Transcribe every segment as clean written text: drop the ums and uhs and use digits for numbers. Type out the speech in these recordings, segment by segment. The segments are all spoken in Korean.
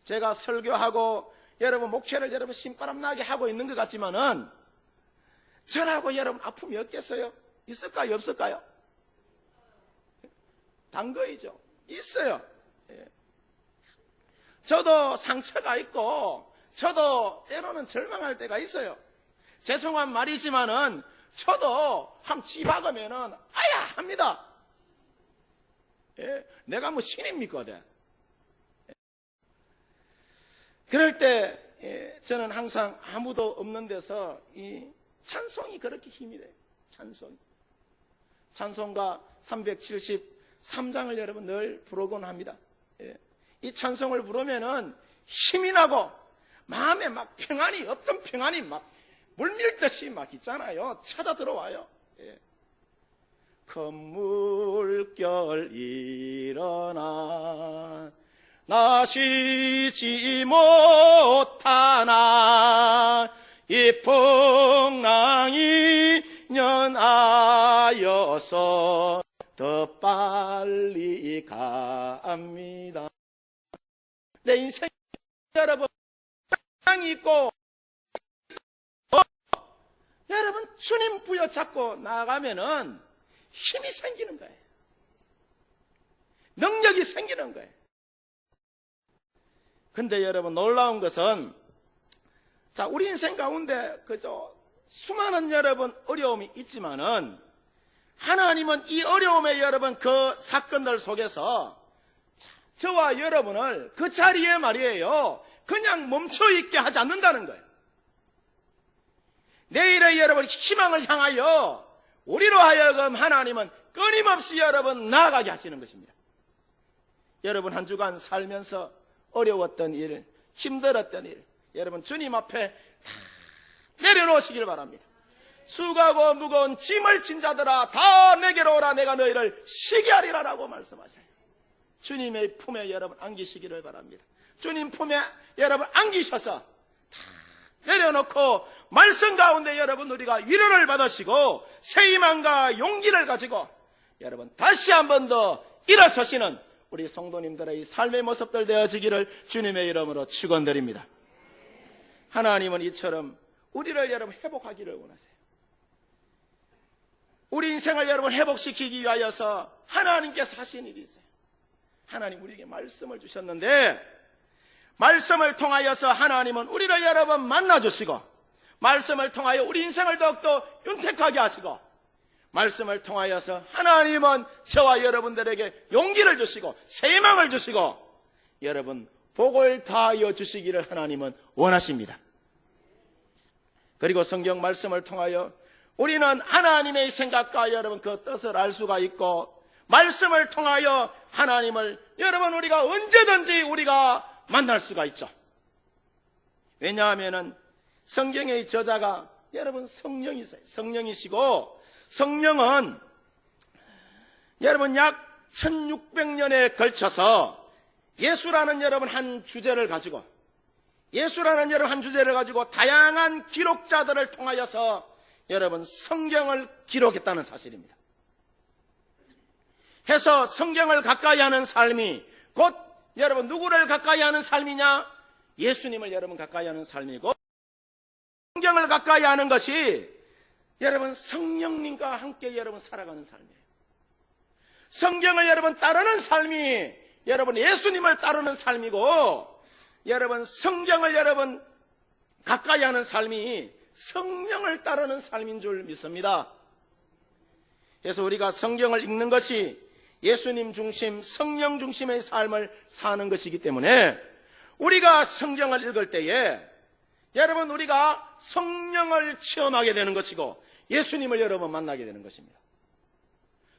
제가 설교하고 여러분 목회를 여러분 신바람 나게 하고 있는 것 같지만은 저라고 여러분 아픔이 없겠어요? 있을까요? 없을까요? 단거이죠. 있어요. 예. 저도 상처가 있고 저도 때로는 절망할 때가 있어요. 죄송한 말이지만은 저도 한 쥐박으면은 아야 합니다. 예. 내가 뭐 신입니까? 그럴 때 저는 항상 아무도 없는 데서 이 찬송이 그렇게 힘이 돼요. 찬송가 373장을 여러분 늘 부르곤 합니다. 이 찬송을 부르면은 힘이 나고 마음에 막 평안이, 없던 평안이 막 물밀듯이 막 있잖아요. 찾아 들어와요. 건물결 일어나 나 쉬지 못하나 이 풍랑이 연하여서 더 빨리 갑니다. 내 인생 여러분 땅이 있고 여러분 주님 부여잡고 나아가면은 힘이 생기는 거예요. 능력이 생기는 거예요. 근데 여러분 놀라운 것은 자, 우리 인생 가운데 그저 수많은 여러분 어려움이 있지만은 하나님은 이 어려움에 여러분 그 사건들 속에서 저와 여러분을 그 자리에 말이에요. 그냥 멈춰있게 하지 않는다는 거예요. 내일의 여러분 희망을 향하여 우리로 하여금 하나님은 끊임없이 여러분 나아가게 하시는 것입니다. 여러분 한 주간 살면서 어려웠던 일, 힘들었던 일, 여러분 주님 앞에 다 내려놓으시길 바랍니다. 수고하고 무거운 짐을 진 자들아 다 내게로 오라 내가 너희를 쉬게 하리라 라고 말씀하셔요. 주님의 품에 여러분 안기시기를 바랍니다. 주님 품에 여러분 안기셔서 다 내려놓고 말씀 가운데 여러분 우리가 위로를 받으시고 새 희망과 용기를 가지고 여러분 다시 한 번 더 일어서시는 우리 성도님들의 이 삶의 모습들 되어지기를 주님의 이름으로 축원드립니다. 하나님은 이처럼 우리를 여러분 회복하기를 원하세요. 우리 인생을 여러분 회복시키기 위하여서 하나님께서 하신 일이 있어요. 하나님 우리에게 말씀을 주셨는데 말씀을 통하여서 하나님은 우리를 여러분 만나주시고 말씀을 통하여 우리 인생을 더욱더 윤택하게 하시고 말씀을 통하여서 하나님은 저와 여러분들에게 용기를 주시고 세망을 주시고 여러분 복을 다하여 주시기를 하나님은 원하십니다. 그리고 성경 말씀을 통하여 우리는 하나님의 생각과 여러분 그 뜻을 알 수가 있고 말씀을 통하여 하나님을 여러분 우리가 언제든지 우리가 만날 수가 있죠. 왜냐하면은 성경의 저자가 여러분 성령이세요. 성령이시고 성령은 여러분 약 1600년에 걸쳐서 예수라는 여러분 한 주제를 가지고 다양한 기록자들을 통하여서 여러분 성경을 기록했다는 사실입니다. 해서 성경을 가까이 하는 삶이 곧 여러분 누구를 가까이 하는 삶이냐? 예수님을 여러분 가까이 하는 삶이고 성경을 가까이 하는 것이 여러분 성령님과 함께 여러분 살아가는 삶이에요. 성경을 여러분 따르는 삶이 여러분 예수님을 따르는 삶이고 여러분 성경을 여러분 가까이 하는 삶이 성령을 따르는 삶인 줄 믿습니다. 그래서 우리가 성경을 읽는 것이 예수님 중심, 성령 중심의 삶을 사는 것이기 때문에 우리가 성경을 읽을 때에 여러분 우리가 성령을 체험하게 되는 것이고 예수님을 여러분 만나게 되는 것입니다.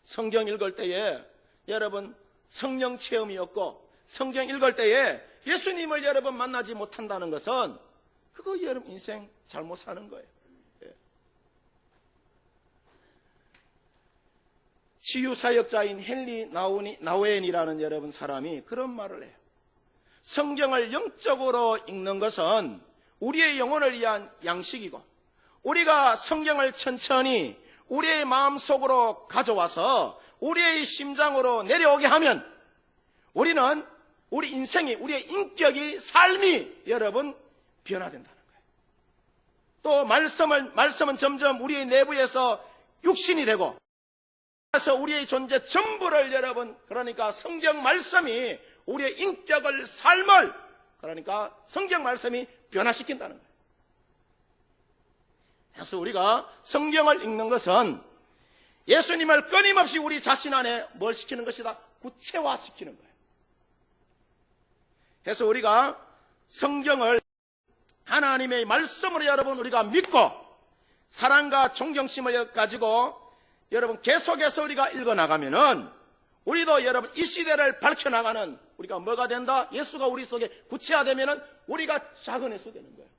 성경 읽을 때에 여러분 성령 체험이 없고 성경 읽을 때에 예수님을 여러분 만나지 못한다는 것은 그거 여러분 인생 잘못 사는 거예요. 치유사역자인 헨리 나우엔이라는 여러분 사람이 그런 말을 해요. 성경을 영적으로 읽는 것은 우리의 영혼을 위한 양식이고 우리가 성경을 천천히 우리의 마음속으로 가져와서 우리의 심장으로 내려오게 하면 우리는 우리 인생이, 우리의 인격이, 삶이 여러분 변화된다는 거예요. 또 말씀은 점점 우리의 내부에서 육신이 되고, 그래서 우리의 존재 전부를 여러분, 그러니까 성경 말씀이 우리의 인격을, 삶을, 그러니까 성경 말씀이 변화시킨다는 거예요. 그래서 우리가 성경을 읽는 것은 예수님을 끊임없이 우리 자신 안에 뭘 시키는 것이다? 구체화시키는 거예요. 그래서 우리가 성경을 하나님의 말씀으로 여러분 우리가 믿고 사랑과 존경심을 가지고 여러분 계속해서 우리가 읽어나가면은 우리도 여러분 이 시대를 밝혀나가는 우리가 뭐가 된다? 예수가 우리 속에 구체화되면은 우리가 작은 예수 되는 거예요.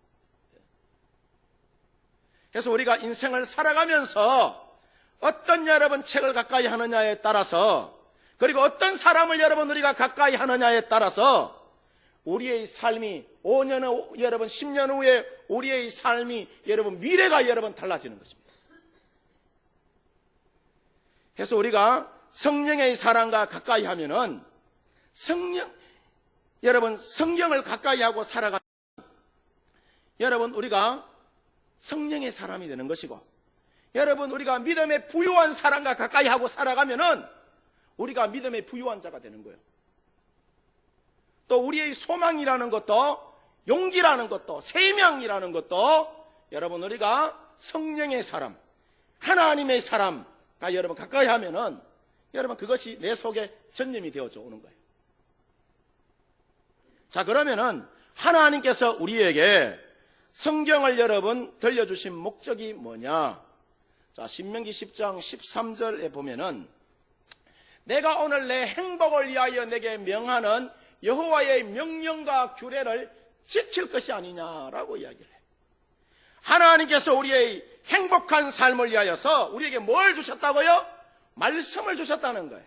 그래서 우리가 인생을 살아가면서 어떤 여러분 책을 가까이 하느냐에 따라서, 그리고 어떤 사람을 여러분 우리가 가까이 하느냐에 따라서 우리의 삶이 5년 후, 여러분 10년 후에 우리의 삶이 여러분 미래가 여러분 달라지는 것입니다. 그래서 우리가 성령의 사랑과 가까이 하면은 여러분 성경을 가까이 하고 살아가면 여러분 우리가 성령의 사람이 되는 것이고, 여러분 우리가 믿음의 부유한 사람과 가까이 하고 살아가면은 우리가 믿음의 부유한 자가 되는 거예요. 또 우리의 소망이라는 것도, 용기라는 것도, 세명이라는 것도 여러분 우리가 성령의 사람, 하나님의 사람과 여러분 가까이 하면은 여러분 그것이 내 속에 전념이 되어져 오는 거예요. 자, 그러면은 하나님께서 우리에게 성경을 여러분 들려주신 목적이 뭐냐? 자, 신명기 10장 13절에 보면은 내가 오늘 내 행복을 위하여 내게 명하는 여호와의 명령과 규례를 지킬 것이 아니냐라고 이야기를 해요. 하나님께서 우리의 행복한 삶을 위하여서 우리에게 뭘 주셨다고요? 말씀을 주셨다는 거예요.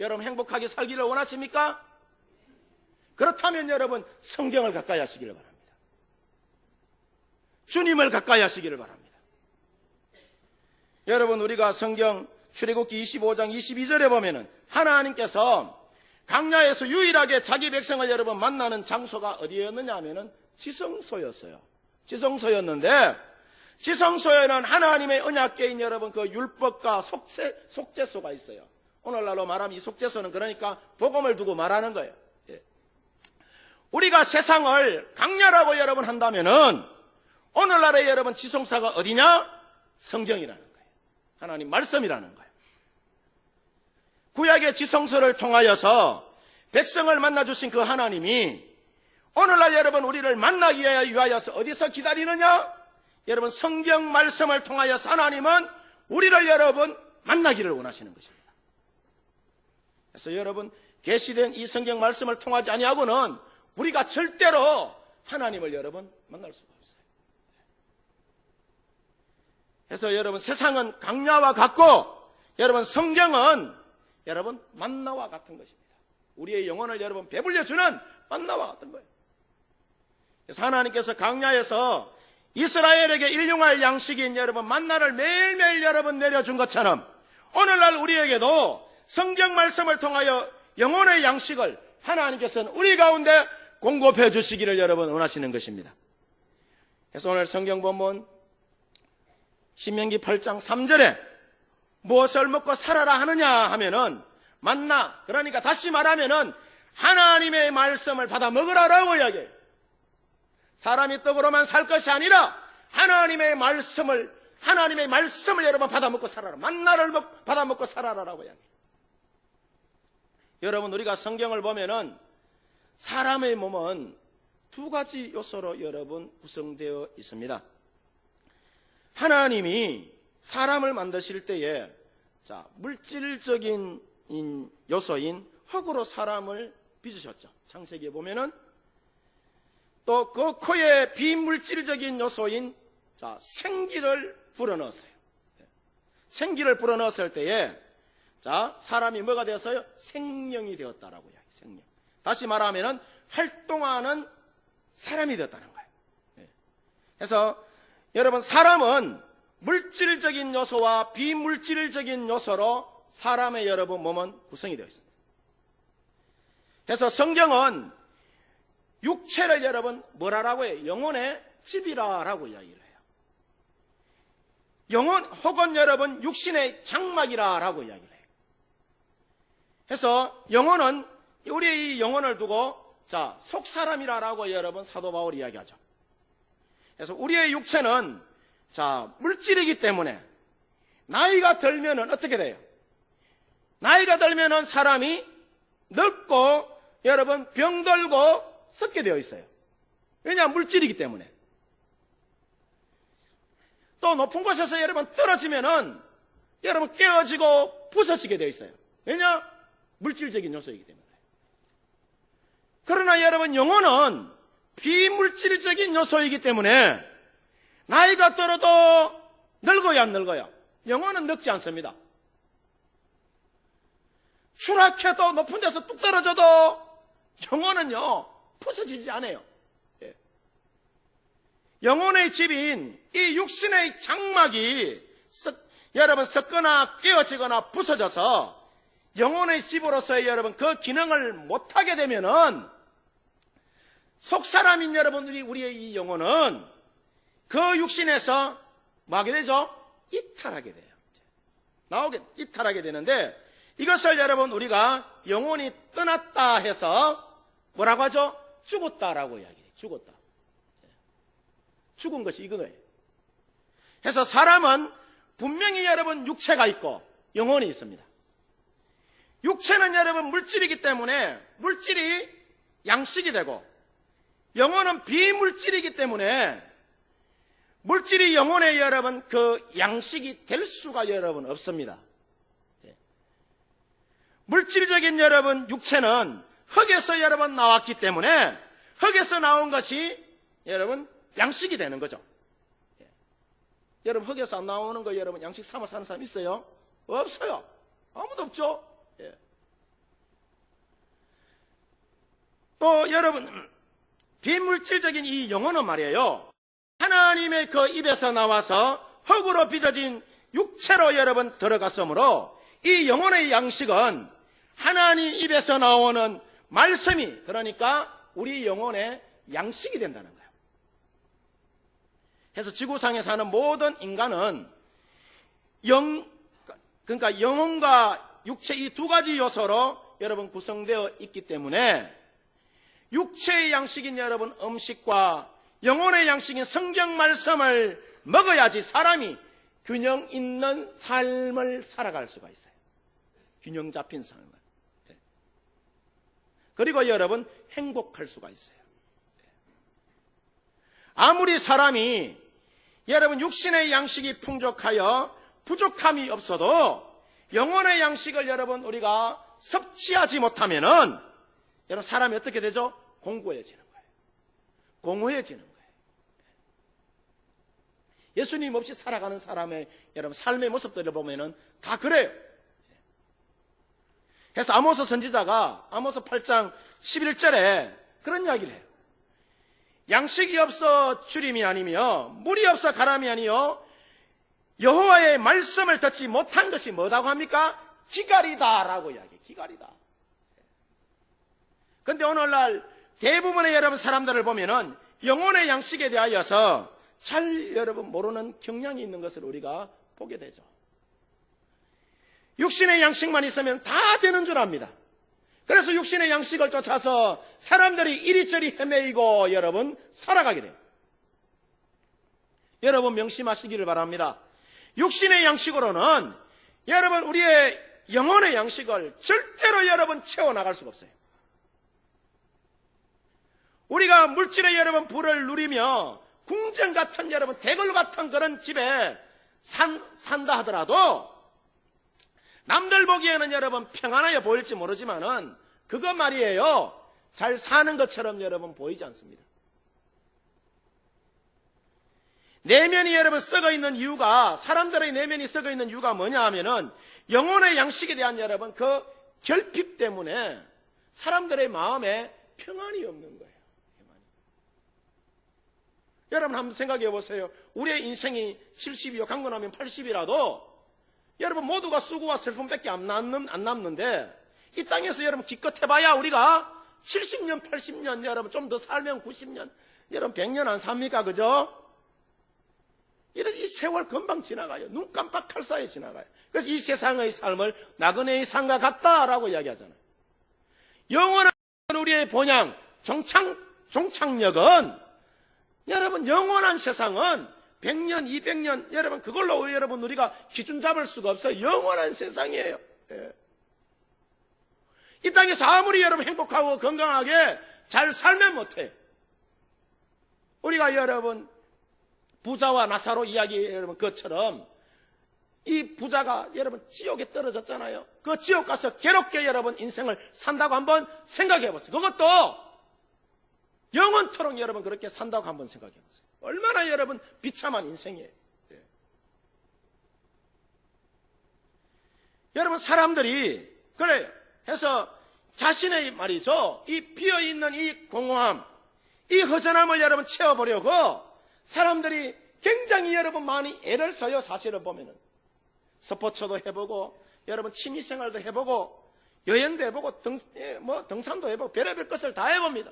여러분 행복하게 살기를 원하십니까? 그렇다면 여러분 성경을 가까이 하시기를 바랍니다. 주님을 가까이 하시기를 바랍니다. 여러분 우리가 성경 출애굽기 25장 22절에 보면은 하나님께서 광야에서 유일하게 자기 백성을 여러분 만나는 장소가 어디였느냐 하면은 지성소였어요. 지성소였는데 지성소에는 하나님의 언약궤인 여러분 그 율법과 속죄소가 있어요. 오늘날로 말하면 이 속죄소는 그러니까 복음을 두고 말하는 거예요. 우리가 세상을 광야라고 여러분 한다면은 오늘날의 여러분 지성소가 어디냐? 성경이라는 거예요. 하나님 말씀이라는 거예요. 구약의 지성소를 통하여서 백성을 만나주신 그 하나님이 오늘날 여러분 우리를 만나기 위하여서 어디서 기다리느냐? 여러분 성경 말씀을 통하여서 하나님은 우리를 여러분 만나기를 원하시는 것입니다. 그래서 여러분 계시된 이 성경 말씀을 통하지 아니하고는 우리가 절대로 하나님을 여러분 만날 수가 없어요. 그래서 여러분 세상은 광야와 같고 여러분 성경은 여러분 만나와 같은 것입니다. 우리의 영혼을 여러분 배불려주는 만나와 같은 거예요. 그래서 하나님께서 광야에서 이스라엘에게 일용할 양식인 여러분 만나를 매일매일 여러분 내려준 것처럼 오늘날 우리에게도 성경 말씀을 통하여 영혼의 양식을 하나님께서는 우리 가운데 공급해 주시기를 여러분 원하시는 것입니다. 그래서 오늘 성경 본문 신명기 8장 3절에 무엇을 먹고 살아라 하느냐 하면은 만나, 그러니까 다시 말하면은 하나님의 말씀을 받아 먹으라라고 이야기해요. 사람이 떡으로만 살 것이 아니라 하나님의 말씀을 여러분 받아 먹고 살아라. 만나를 받아 먹고 살아라라고 이야기해요. 여러분 우리가 성경을 보면은 사람의 몸은 두 가지 요소로 여러분 구성되어 있습니다. 하나님이 사람을 만드실 때에 자, 물질적인 요소인 흙으로 사람을 빚으셨죠. 창세기에 보면은 또 그 코에 비물질적인 요소인 자, 생기를 불어넣었어요. 생기를 불어넣었을 때에 자, 사람이 뭐가 되었어요? 생명이 되었다라고 이야기해요. 생명. 다시 말하면은 활동하는 사람이 되었다는 거예요. 그래서 여러분 사람은 물질적인 요소와 비물질적인 요소로 사람의 여러분 몸은 구성이 되어 있습니다. 그래서 성경은 육체를 여러분 뭐라고 해요? 영혼의 집이라라고 이야기를 해요. 영혼 혹은 여러분 육신의 장막이라라고 이야기를 해요. 그래서 영혼은 우리의 이 영혼을 두고 자 속사람이라라고 여러분 사도 바울이 이야기하죠. 그래서 우리의 육체는 자 물질이기 때문에 나이가 들면은 어떻게 돼요? 나이가 들면은 사람이 늙고 여러분 병들고 썩게 되어 있어요. 왜냐? 물질이기 때문에. 또 높은 곳에서 여러분 떨어지면은 여러분 깨어지고 부서지게 되어 있어요. 왜냐? 물질적인 요소이기 때문에. 그러나 여러분 영혼은 비물질적인 요소이기 때문에 나이가 들어도 늙어야 안 늙어요. 영혼은 늙지 않습니다. 추락해도 높은 데서 뚝 떨어져도 영혼은요 부서지지 않아요. 예. 영혼의 집인 이 육신의 장막이 여러분 썩거나 깨어지거나 부서져서 영혼의 집으로서의 여러분 그 기능을 못하게 되면은 속사람인 여러분 우리의 이 영혼은 그 육신에서 뭐 하게 되죠? 이탈하게 돼요. 이탈하게 되는데 이것을 여러분 우리가 영혼이 떠났다 해서 뭐라고 하죠? 죽었다라고 이야기해요. 죽었다. 죽은 것이 이거예요. 그래서 사람은 분명히 여러분 육체가 있고 영혼이 있습니다. 육체는 여러분 물질이기 때문에 물질이 양식이 되고 영혼은 비물질이기 때문에 물질이 영혼의 여러분 그 양식이 될 수가 여러분 없습니다. 물질적인 여러분 육체는 흙에서 여러분 나왔기 때문에 흙에서 나온 것이 여러분 양식이 되는 거죠. 여러분 흙에서 안 나오는 거 여러분 양식 삼아 사는 사람 있어요? 없어요. 아무도 없죠. 또 여러분 비물질적인 이 영혼은 말이에요. 하나님의 그 입에서 나와서 흙으로 빚어진 육체로 여러분 들어갔으므로 이 영혼의 양식은 하나님 입에서 나오는 말씀이 그러니까 우리 영혼의 양식이 된다는 거예요. 그래서 지구상에 사는 모든 인간은 그러니까 영혼과 육체 이 두 가지 요소로 여러분 구성되어 있기 때문에 육체의 양식인 여러분 음식과 영혼의 양식인 성경 말씀을 먹어야지 사람이 균형 있는 삶을 살아갈 수가 있어요. 균형 잡힌 삶을. 그리고 여러분 행복할 수가 있어요. 아무리 사람이 여러분 육신의 양식이 풍족하여 부족함이 없어도 영혼의 양식을 여러분 우리가 섭취하지 못하면은 여러분 사람이 어떻게 되죠? 공고해지는 거예요. 공허해지는 거예요. 예수님 없이 살아가는 사람의 여러분 삶의 모습들을 보면은 다 그래요. 그래서 아모스 선지자가 아모스 8장 11절에 그런 이야기를 해요. 양식이 없어 주림이 아니며 물이 없어 가람이 아니요 여호와의 말씀을 듣지 못한 것이 뭐라고 합니까? 기갈이다라고 이야기해요. 기갈이다. 그런데 오늘날 대부분의 여러분 사람들을 보면은 영혼의 양식에 대하여서 잘 여러분 모르는 경향이 있는 것을 우리가 보게 되죠. 육신의 양식만 있으면 다 되는 줄 압니다. 그래서 육신의 양식을 쫓아서 사람들이 이리저리 헤매이고 여러분 살아가게 돼요. 여러분 명심하시기를 바랍니다. 육신의 양식으로는 여러분 우리의 영혼의 양식을 절대로 여러분 채워나갈 수가 없어요. 우리가 물질의 여러분 부를 누리며 궁전 같은 여러분 대궐 같은 그런 집에 산다 하더라도 남들 보기에는 여러분 평안하여 보일지 모르지만은 그거 말이에요. 잘 사는 것처럼 여러분 보이지 않습니다. 내면이 여러분 썩어 있는 이유가 사람들의 내면이 썩어 있는 이유가 뭐냐 하면은 영혼의 양식에 대한 여러분 그 결핍 때문에 사람들의 마음에 평안이 없는 거예요. 여러분 한번 생각해 보세요. 우리의 인생이 70이요 강건하면 80이라도 여러분 모두가 수고와 슬픔밖에 안 남는데 이 땅에서 여러분 기껏 해봐야 우리가 70년, 80년, 여러분, 좀 더 살면 90년, 여러분, 100년 안 삽니까? 그죠? 이 세월 금방 지나가요. 눈 깜빡할 사이에 지나가요. 그래서 이 세상의 삶을 나그네의 삶과 같다라고 이야기하잖아요. 영원한 우리의 본향, 종착역은, 여러분, 영원한 세상은 100년, 200년, 여러분, 그걸로 여러분, 우리가 기준 잡을 수가 없어요. 영원한 세상이에요. 예. 이 땅에서 아무리 여러분 행복하고 건강하게 잘 살면 못해. 우리가 여러분, 부자와 나사로 이야기 여러분 것처럼 이 부자가 여러분 지옥에 떨어졌잖아요. 그 지옥 가서 괴롭게 여러분 인생을 산다고 한번 생각해 보세요. 그것도 영원토록 여러분 그렇게 산다고 한번 생각해 보세요. 얼마나 여러분 비참한 인생이에요. 예. 여러분 사람들이 그래요. 해서 자신의 말이죠. 이 비어있는 이 공허함, 이 허전함을 여러분 채워보려고 사람들이 굉장히 여러분 많이 애를 써요. 사실을 보면은 스포츠도 해보고 여러분 취미생활도 해보고 여행도 해보고 등산도 해보고 별의별 것을 다 해봅니다.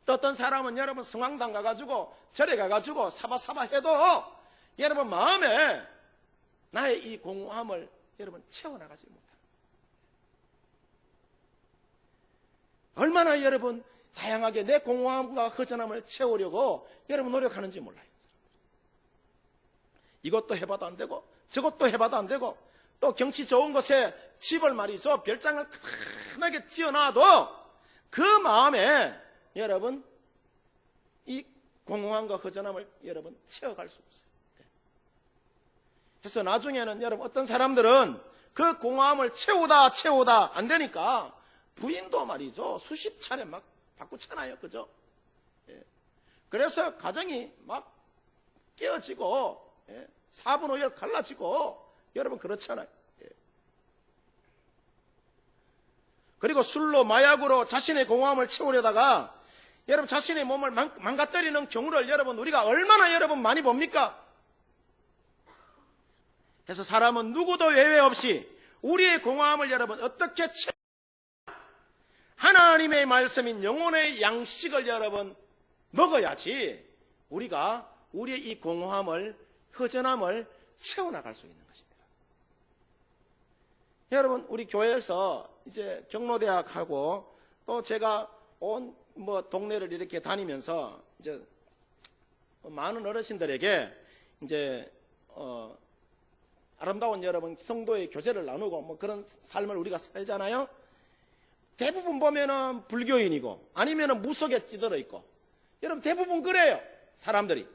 또 어떤 사람은 여러분 성황당 가가지고 절에 가가지고 사바사바 해도 여러분 마음에 나의 이 공허함을 여러분 채워나가지 못합니다. 얼마나 여러분 다양하게 내 공허함과 허전함을 채우려고 여러분 노력하는지 몰라요. 이것도 해봐도 안 되고 저것도 해봐도 안 되고 또 경치 좋은 곳에 집을 말이죠. 별장을 크게 지어놔도 그 마음에 여러분 이 공허함과 허전함을 여러분 채워갈 수 없어요. 그래서 나중에는 여러분 어떤 사람들은 그 공허함을 채우다 안 되니까 부인도 말이죠. 수십 차례 막 바꾸잖아요. 그죠? 예. 그래서 가정이 막 깨어지고, 예. 4분 5열 갈라지고, 여러분 그렇잖아요. 예. 그리고 술로 마약으로 자신의 공허함을 채우려다가 여러분 자신의 몸을 망가뜨리는 경우를 여러분 우리가 얼마나 여러분 많이 봅니까? 그래서 사람은 누구도 예외 없이 우리의 공허함을 여러분 어떻게 하나님의 말씀인 영혼의 양식을 여러분 먹어야지 우리가 우리의 이 공허함을 허전함을 채워나갈 수 있는 것입니다. 여러분 우리 교회에서 이제 경로대학하고 또 제가 온 동네를 이렇게 다니면서 이제 많은 어르신들에게 이제 아름다운 여러분 성도의 교제를 나누고 그런 삶을 우리가 살잖아요. 대부분 보면은 불교인이고 아니면은 무속에 찌들어 있고 여러분 대부분 그래요. 사람들이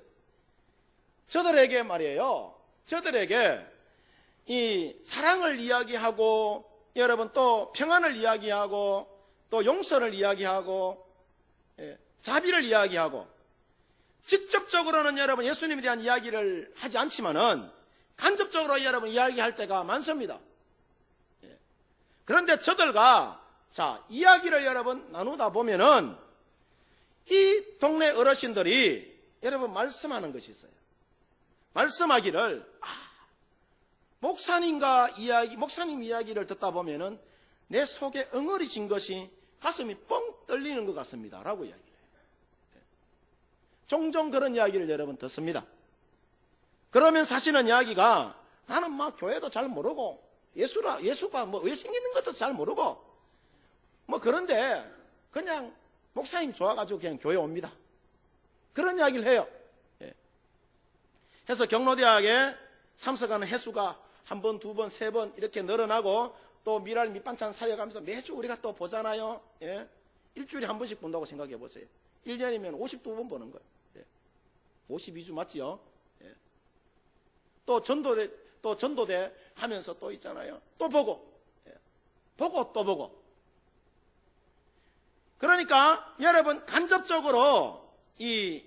저들에게 말이에요. 저들에게 이 사랑을 이야기하고 여러분 또 평안을 이야기하고 또 용서를 이야기하고 자비를 이야기하고 직접적으로는 여러분 예수님에 대한 이야기를 하지 않지만은 간접적으로 여러분 이야기할 때가 많습니다. 그런데 저들과 이야기를 여러분 나누다 보면은 이 동네 어르신들이 여러분 말씀하는 것이 있어요. 말씀하기를 목사님 이야기를 듣다 보면은 내 속에 엉어리진 것이 가슴이 뻥 뚫리는 것 같습니다. 라고 이야기를 해요. 종종 그런 이야기를 여러분 듣습니다. 그러면 사실은 이야기가 나는 막 교회도 잘 모르고 예수가 왜 생기는 것도 잘 모르고 그런데 그냥 목사님 좋아가지고 그냥 교회 옵니다. 그런 이야기를 해요. 해서 경로대학에 참석하는 횟수가 한 번, 두 번, 세 번 이렇게 늘어나고 또 미랄 밑반찬 사역하면서 매주 우리가 또 보잖아요. 일주일에 한 번씩 본다고 생각해 보세요. 1년이면 52번 보는 거예요. 52주 맞지요? 또 전도대 하면서 또 있잖아요. 또 보고 또 보고. 그러니까 여러분 간접적으로 이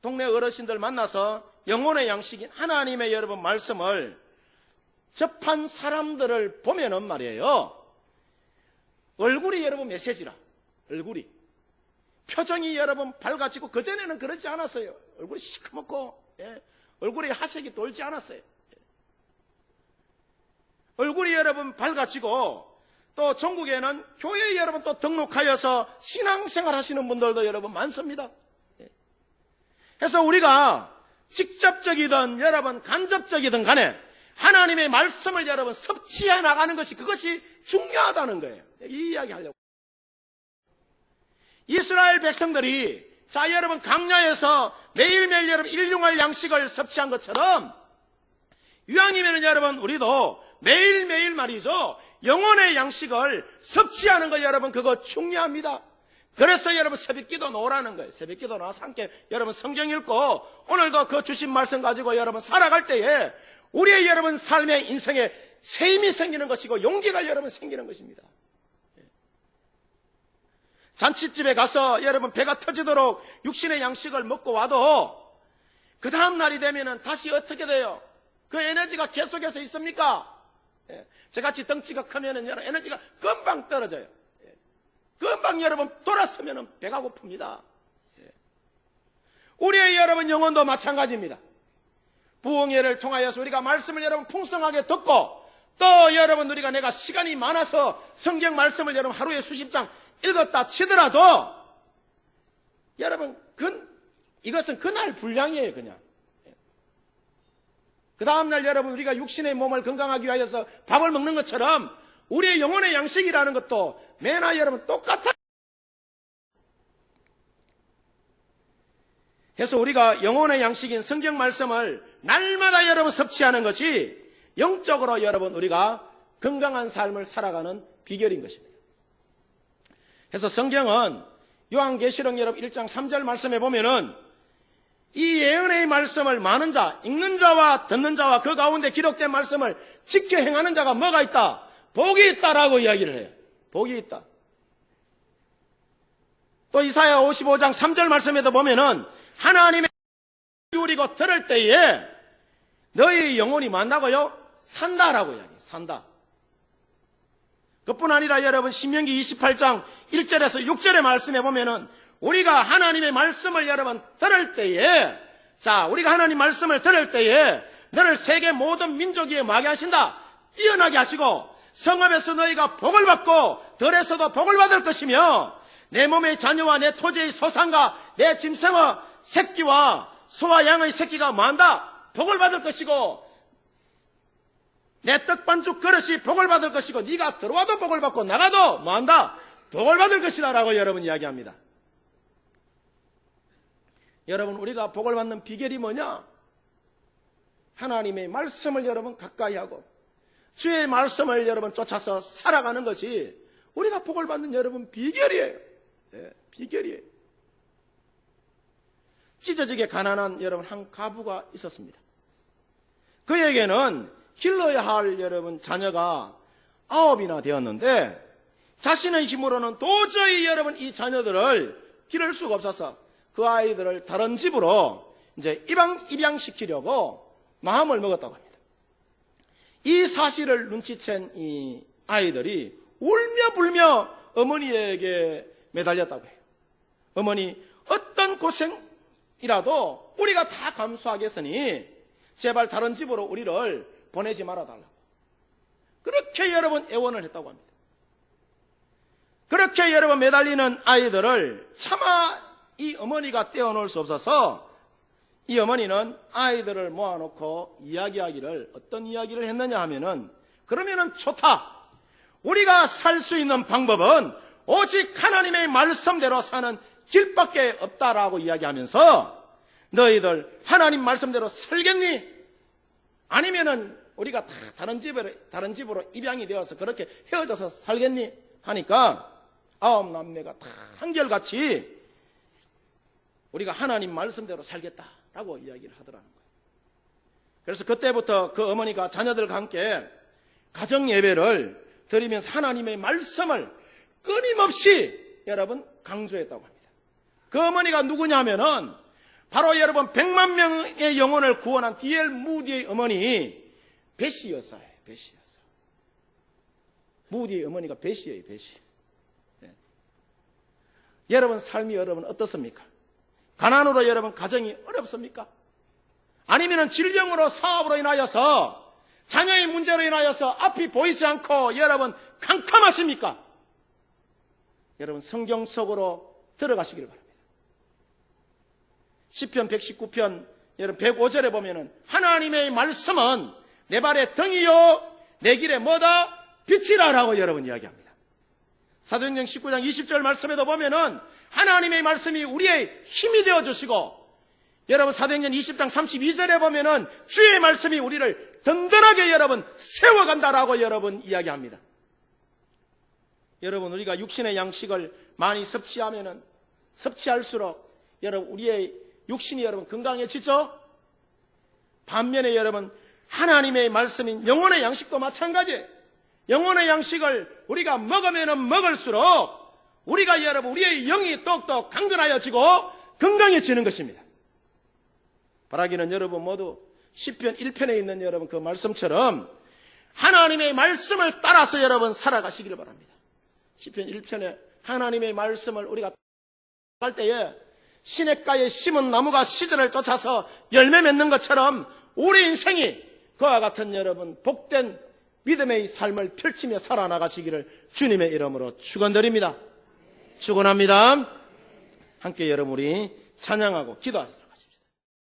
동네 어르신들 만나서 영혼의 양식인 하나님의 여러분 말씀을 접한 사람들을 보면은 말이에요. 얼굴이 여러분 메시지라. 얼굴이. 표정이 여러분 밝아지고 그전에는 그렇지 않았어요. 얼굴이 시커멓고 얼굴에 하색이 돌지 않았어요. 얼굴이 여러분 밝아지고 또 전국에는 교회에 여러분 또 등록하여서 신앙생활 하시는 분들도 여러분 많습니다. 그래서 우리가 직접적이든 여러분 간접적이든 간에 하나님의 말씀을 여러분 섭취해 나가는 것이 그것이 중요하다는 거예요. 이 이야기 하려고. 이스라엘 백성들이 자 여러분 광야에서 매일매일 여러분 일용할 양식을 섭취한 것처럼 이왕이면 여러분 우리도 매일매일 말이죠. 영혼의 양식을 섭취하는 거 여러분 그거 중요합니다. 그래서 여러분 새벽기도 나오라는 거예요. 새벽기도 나와서 함께 여러분 성경 읽고 오늘도 그 주신 말씀 가지고 여러분 살아갈 때에 우리의 여러분 삶의 인생에 새 힘이 생기는 것이고 용기가 여러분 생기는 것입니다. 잔치집에 가서 여러분 배가 터지도록 육신의 양식을 먹고 와도 그 다음 날이 되면은 다시 어떻게 돼요? 그 에너지가 계속해서 있습니까? 저같이 덩치가 크면은 여러분 에너지가 금방 떨어져요. 금방 여러분 돌아서면은 배가 고픕니다. 우리의 여러분 영혼도 마찬가지입니다. 부흥회를 통하여서 우리가 말씀을 여러분 풍성하게 듣고 또 여러분 우리가 내가 시간이 많아서 성경 말씀을 여러분 하루에 수십 장 읽었다 치더라도 여러분 이것은 그날 분량이에요. 그냥 그 다음날 여러분 우리가 육신의 몸을 건강하기 위하여서 밥을 먹는 것처럼 우리의 영혼의 양식이라는 것도 매나 여러분 똑같아요. 그래서 우리가 영혼의 양식인 성경 말씀을 날마다 여러분 섭취하는 것이 영적으로 여러분 우리가 건강한 삶을 살아가는 비결인 것입니다. 그래서 성경은 요한계시록 여러분 1장 3절 말씀에 보면은 이 예언의 말씀을 많은 자, 읽는 자와 듣는 자와 그 가운데 기록된 말씀을 지켜 행하는 자가 뭐가 있다? 복이 있다라고 이야기를 해요. 복이 있다. 또 이사야 55장 3절 말씀에도 보면은 하나님의 기울이고 들을 때에 너희 영혼이 만다고요? 산다라고 이야기해요. 산다. 그뿐 아니라 여러분 신명기 28장 1절에서 6절의 말씀에 보면은 우리가 하나님의 말씀을 여러분 들을 때에 자 우리가 하나님 말씀을 들을 때에 너를 세계 모든 민족 위에 뭐하게 하신다? 뛰어나게 하시고 성읍에서 너희가 복을 받고 들에서도 복을 받을 것이며 내 몸의 자녀와 내 토지의 소산과 내 짐승의 새끼와 소와 양의 새끼가 뭐한다? 복을 받을 것이고 내 떡반죽 그릇이 복을 받을 것이고 네가 들어와도 복을 받고 나가도 뭐한다? 복을 받을 것이다 라고 여러분 이야기합니다. 여러분 우리가 복을 받는 비결이 뭐냐? 하나님의 말씀을 여러분 가까이 하고 주의 말씀을 여러분 쫓아서 살아가는 것이 우리가 복을 받는 여러분 비결이에요. 네, 비결이에요. 찢어지게 가난한 여러분 한 가부가 있었습니다. 그에게는 길러야 할 여러분 자녀가 9이나 되었는데 자신의 힘으로는 도저히 여러분 이 자녀들을 기를 수가 없어서 그 아이들을 다른 집으로 이제 입양시키려고 마음을 먹었다고 합니다. 이 사실을 눈치챈 이 아이들이 울며 불며 어머니에게 매달렸다고 해요. 어머니 어떤 고생이라도 우리가 다 감수하겠으니 제발 다른 집으로 우리를 보내지 말아달라고. 그렇게 여러분 애원을 했다고 합니다. 그렇게 여러분 매달리는 아이들을 차마 이 어머니가 떼어놓을 수 없어서 이 어머니는 아이들을 모아놓고 이야기하기를 어떤 이야기를 했느냐 하면은 그러면은 좋다. 우리가 살 수 있는 방법은 오직 하나님의 말씀대로 사는 길밖에 없다라고 이야기하면서 너희들 하나님 말씀대로 살겠니? 아니면은 우리가 다 다른 집으로 입양이 되어서 그렇게 헤어져서 살겠니? 하니까 9 남매가 다 한결같이 우리가 하나님 말씀대로 살겠다라고 이야기를 하더라는 거예요. 그래서 그때부터 그 어머니가 자녀들과 함께 가정 예배를 드리면서 하나님의 말씀을 끊임없이 여러분 강조했다고 합니다. 그 어머니가 누구냐 하면은 바로 여러분 100만 명의 영혼을 구원한 D.L. 무디의 어머니 베시 여사예요. 베시 여사. 무디의 어머니가 베시예요. 베시. 네. 여러분 삶이 여러분 어떻습니까? 가난으로 여러분 가정이 어렵습니까? 아니면 질병으로 사업으로 인하여서 자녀의 문제로 인하여서 앞이 보이지 않고 여러분 캄캄하십니까? 여러분 성경 속으로 들어가시기를 바랍니다. 시편 119편 여러분 105절에 보면은 하나님의 말씀은 내 발의 등이요 내 길에 뭐다? 빛이라라고 여러분 이야기합니다. 사도행전 19장 20절 말씀에도 보면은 하나님의 말씀이 우리의 힘이 되어 주시고, 여러분 사도행전 20장 32절에 보면은 주의 말씀이 우리를 든든하게 여러분 세워간다라고 여러분 이야기합니다. 여러분 우리가 육신의 양식을 많이 섭취하면은 섭취할수록 여러분 우리의 육신이 여러분 건강해지죠? 반면에 여러분 하나님의 말씀인 영혼의 양식도 마찬가지예요. 영혼의 양식을 우리가 먹으면 먹을수록 우리가 여러분 우리의 영이 똑똑 강건하여지고 건강해지는 것입니다. 바라기는 여러분 모두 시편 1편에 있는 여러분 그 말씀처럼 하나님의 말씀을 따라서 여러분 살아가시기를 바랍니다. 시편 1편에 하나님의 말씀을 우리가 할 때에 시냇가에 심은 나무가 시절을 쫓아서 열매 맺는 것처럼 우리 인생이 그와 같은 여러분 복된 믿음의 삶을 펼치며 살아나가시기를 주님의 이름으로 축원드립니다. 축원합니다. 함께 여러분 우리 찬양하고 기도하시죠.